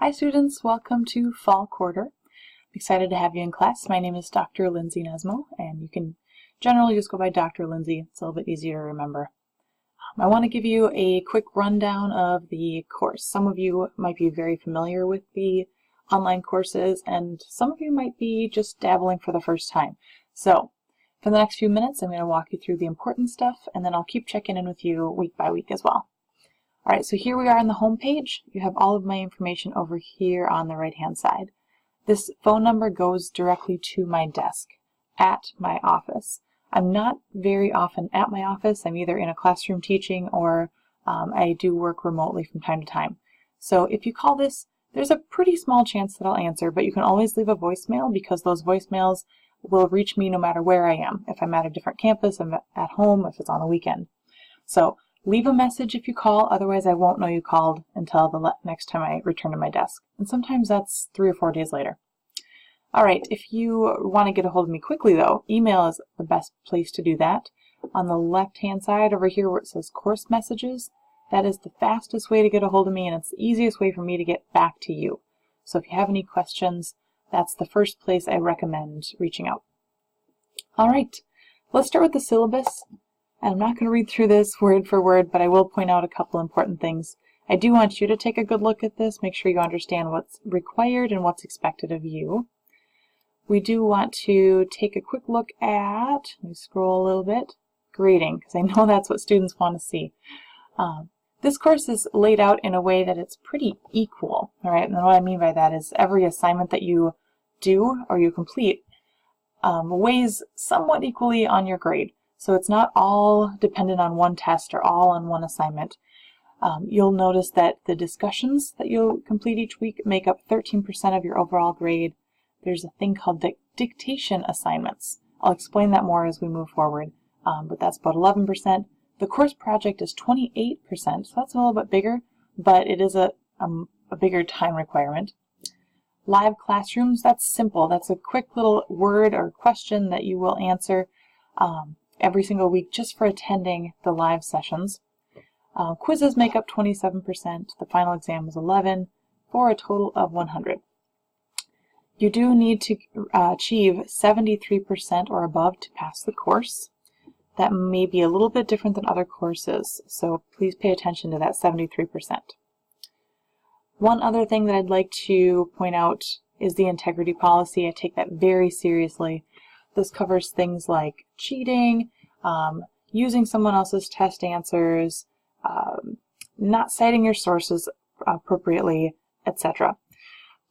Hi students, welcome to fall quarter. I'm excited to have you in class. My name is Dr. Lindsay Nesmo, and you can generally just go by Dr. Lindsay. It's a little bit easier to remember. I want to give you a quick rundown of the course. Some of you might be very familiar with the online courses, and some of you might be just dabbling for the first time. So for the next few minutes, I'm going to walk you through the important stuff, and then I'll keep checking in with you week by week as well. Alright, so here we are on the home page. You have all of my information over here on the right hand side. This phone number goes directly to my desk at my office. I'm not very often at my office. I'm either in a classroom teaching or I do work remotely from time to time. So if you call this, there's a pretty small chance that I'll answer, but you can always leave a voicemail because those voicemails will reach me no matter where I am. If I'm at a different campus, I'm at home, if it's on the weekend. So leave a message if you call, otherwise I won't know you called until the next time I return to my desk. And sometimes that's 3 or 4 days later. Alright, if you want to get a hold of me quickly though, email is the best place to do that. On the left hand side over here where it says course messages, that is the fastest way to get a hold of me and it's the easiest way for me to get back to you. So if you have any questions, that's the first place I recommend reaching out. Alright, let's start with the syllabus. And I'm not going to read through this word for word, but I will point out a couple important things. I do want you to take a good look at this, make sure you understand what's required and what's expected of you. We do want to take a quick look at, let me scroll a little bit, grading, because I know that's what students want to see. This course is laid out in a way that it's pretty equal, all right? And what I mean by that is every assignment that you do or you complete weighs somewhat equally on your grade. So it's not all dependent on one test or all on one assignment. You'll notice that the discussions that you'll complete each week make up 13% of your overall grade. There's a thing called dictation assignments. I'll explain that more as we move forward, but that's about 11%. The course project is 28%, so that's a little bit bigger, but it is a bigger time requirement. Live classrooms, that's simple. That's a quick little word or question that you will answer every single week just for attending the live sessions. Quizzes make up 27%. The final exam is 11 for a total of 100. You do need to achieve 73% or above to pass the course. That may be a little bit different than other courses, so please pay attention to that 73%. One other thing that I'd like to point out is the integrity policy. I take that very seriously. This covers things like cheating, using someone else's test answers, not citing your sources appropriately, etc.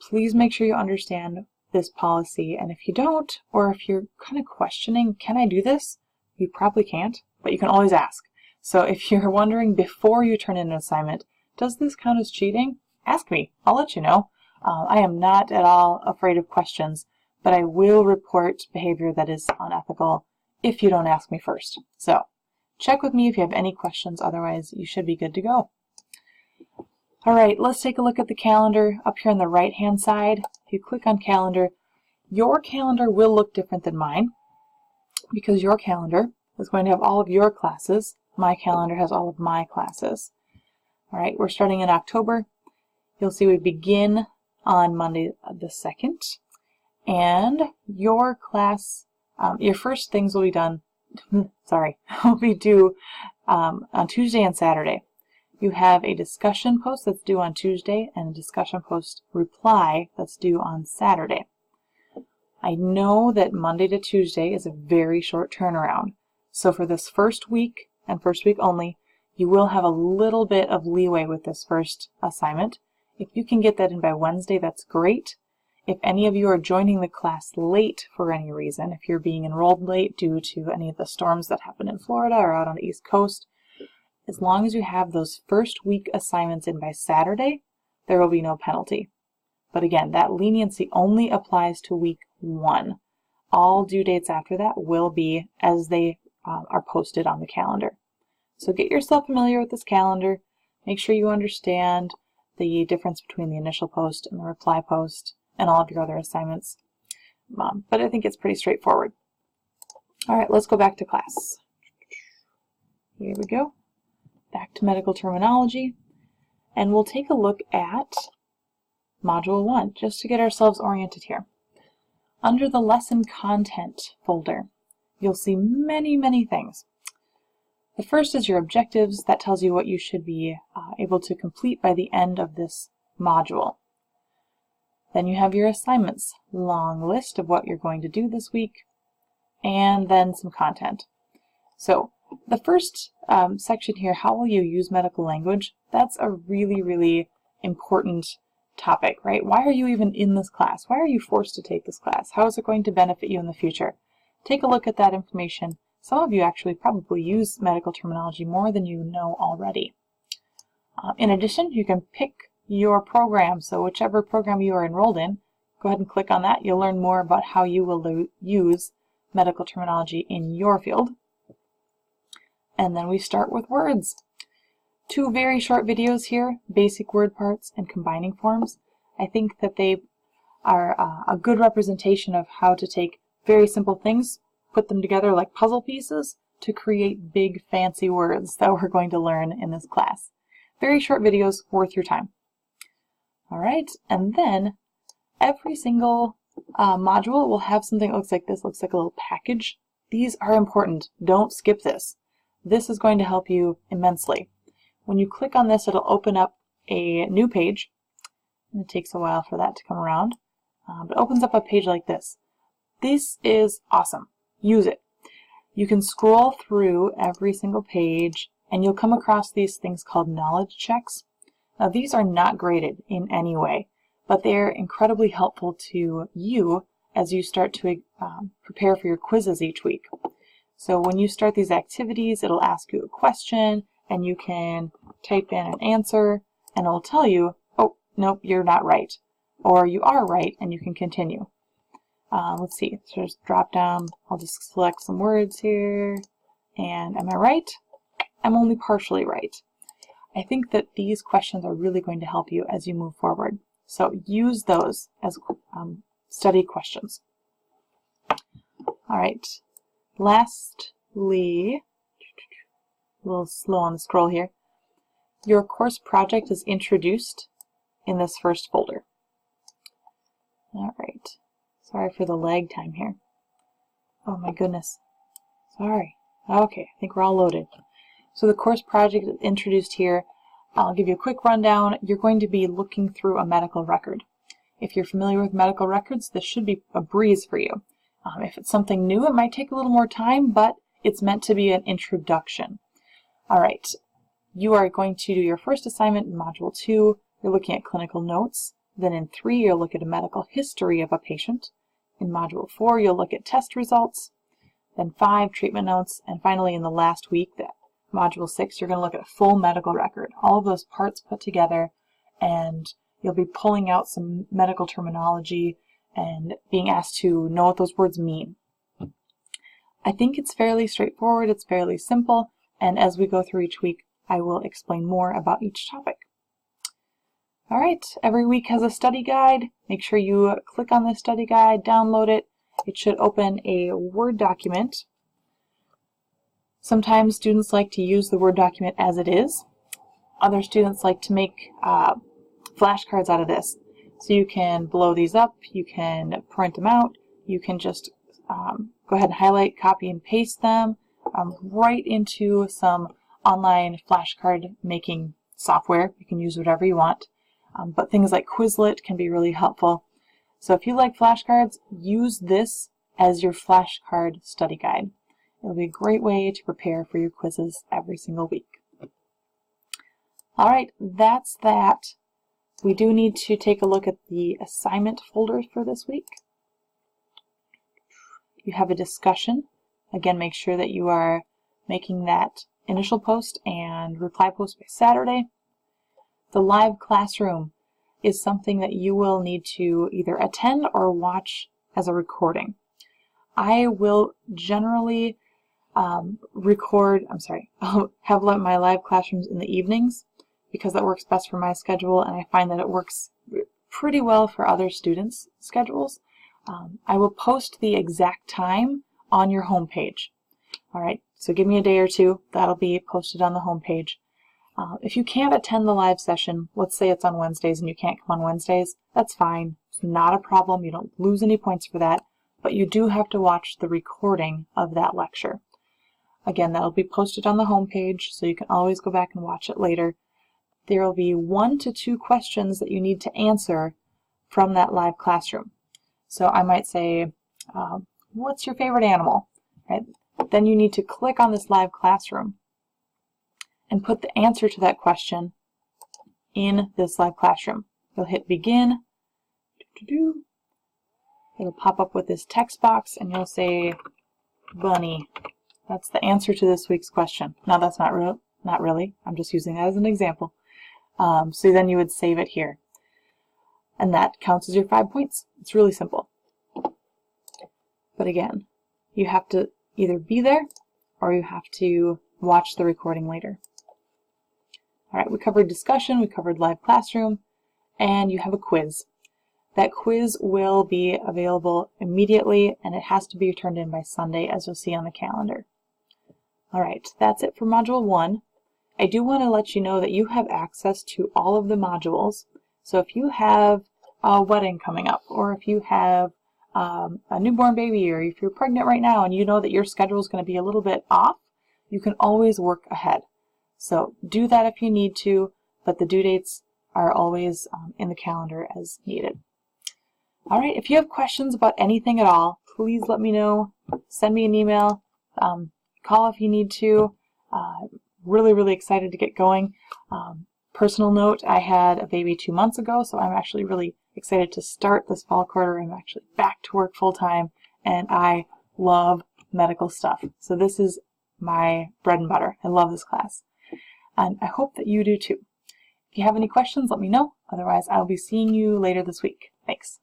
Please make sure you understand this policy, and if you don't, or if you're kind of questioning, can I do this? You probably can't, but you can always ask. So if you're wondering before you turn in an assignment, does this count as cheating? Ask me. I'll let you know. I am not at all afraid of questions, but I will report behavior that is unethical if you don't ask me first. So check with me if you have any questions, otherwise you should be good to go. Alright, let's take a look at the calendar up here on the right hand side. If you click on calendar, your calendar will look different than mine because your calendar is going to have all of your classes. My calendar has all of my classes. Alright, we're starting in October. You'll see we begin on Monday the 2nd. And your class, your first things will be done, will be due on Tuesday and Saturday. You have a discussion post that's due on Tuesday and a discussion post reply that's due on Saturday. I know that Monday to Tuesday is a very short turnaround. So for this first week and first week only, you will have a little bit of leeway with this first assignment. If you can get that in by Wednesday, that's great. If any of you are joining the class late for any reason, if you're being enrolled late due to any of the storms that happen in Florida or out on the East Coast, as long as you have those first week assignments in by Saturday, there will be no penalty. But again, that leniency only applies to week 1. All due dates after that will be as they are posted on the calendar. So get yourself familiar with this calendar. Make sure you understand the difference between the initial post and the reply post and all of your other assignments. But I think it's pretty straightforward. Alright, let's go back to class. Here we go. Back to medical terminology. And we'll take a look at Module 1, just to get ourselves oriented here. Under the Lesson Content folder, you'll see many things. The first is your objectives. That tells you what you should be able to complete by the end of this module. Then you have your assignments, long list of what you're going to do this week, and then some content. So the first section here, how will you use medical language? That's a really important topic, right? Why are you even in this class? Why are you forced to take this class? How is it going to benefit you in the future? Take a look at that information. Some of you actually probably use medical terminology more than you know already. In addition, you can pick your program. So whichever program you are enrolled in, go ahead and click on that. You'll learn more about how you will use medical terminology in your field. And then we start with words. 2 very short videos here, basic word parts and combining forms. I think that they are a good representation of how to take very simple things, put them together like puzzle pieces to create big fancy words that we're going to learn in this class. Very short videos, worth your time. Alright, and then every single module will have something that looks like this, looks like a little package. These are important. Don't skip this. This is going to help you immensely. When you click on this, it'll open up a new page. And it takes a while for that to come around. But it opens up a page like this. This is awesome. Use it. You can scroll through every single page and you'll come across these things called knowledge checks. Now these are not graded in any way, but they're incredibly helpful to you as you start to prepare for your quizzes each week. So when you start these activities, it'll ask you a question and you can type in an answer and it'll tell you, oh, nope, you're not right. Or you are right and you can continue. Let's see, so just drop down, I'll just select some words here, and am I right? I'm only partially right. I think that these questions are really going to help you as you move forward. So use those as study questions. All right, lastly, a little slow on the scroll here, your course project is introduced in this first folder. All right. Sorry for the lag time here. Oh my goodness. Sorry. Okay, I think we're all loaded. So the course project is introduced here. I'll give you a quick rundown. You're going to be looking through a medical record. If you're familiar with medical records, this should be a breeze for you. If it's something new, it might take a little more time, but it's meant to be an introduction. All right. You are going to do your first assignment in Module 2. You're looking at clinical notes. Then in 3, you'll look at a medical history of a patient. In Module 4, you'll look at test results. Then 5, treatment notes. And finally, in the last week, Module 6, you're going to look at a full medical record. All of those parts put together, and you'll be pulling out some medical terminology and being asked to know what those words mean. I think it's fairly straightforward. It's fairly simple. And as we go through each week, I will explain more about each topic. All right, every week has a study guide. Make sure you click on the study guide, download it. It should open a Word document. Sometimes students like to use the Word document as it is. Other students like to make flashcards out of this. So you can blow these up, you can print them out, you can just go ahead and highlight, copy, and paste them right into some online flashcard making software. You can use whatever you want. But things like Quizlet can be really helpful. So if you like flashcards, use this as your flashcard study guide. It'll be a great way to prepare for your quizzes every single week. All right, that's that. We do need to take a look at the assignment folders for this week. You have a discussion. Again, make sure that you are making that initial post and reply post by Saturday. The live classroom is something that you will need to either attend or watch as a recording. I will generally I'll have my live classrooms in the evenings because that works best for my schedule, and I find that it works pretty well for other students' schedules. I will post the exact time on your home page. All right, so give me a day or two. That'll be posted on the home page. If you can't attend the live session, let's say it's on Wednesdays and you can't come on Wednesdays, that's fine. It's not a problem. You don't lose any points for that, but you do have to watch the recording of that lecture. Again, that'll be posted on the homepage, so you can always go back and watch it later. There will be 1 to 2 questions that you need to answer from that live classroom. So I might say, what's your favorite animal? Right? Then you need to click on this live classroom and put the answer to that question in this live classroom. You'll hit begin. It'll pop up with this text box and you'll say bunny. That's the answer to this week's question. Now that's not really. I'm just using that as an example. So then you would save it here. And that counts as your 5 points. It's really simple. But again, you have to either be there or you have to watch the recording later. All right, we covered discussion, we covered live classroom, and you have a quiz. That quiz will be available immediately, and it has to be turned in by Sunday, as you'll see on the calendar. All right, that's it for Module 1. I do want to let you know that you have access to all of the modules. So if you have a wedding coming up, or if you have a newborn baby, or if you're pregnant right now and you know that your schedule is going to be a little bit off, you can always work ahead. So do that if you need to, but the due dates are always in the calendar as needed. All right, if you have questions about anything at all, please let me know. Send me an email, call if you need to. Really excited to get going. Personal note, I had a baby 2 months ago, so I'm actually really excited to start this fall quarter. I'm actually back to work full time, and I love medical stuff. So this is my bread and butter. I love this class. And I hope that you do too. If you have any questions, let me know. Otherwise, I'll be seeing you later this week. Thanks.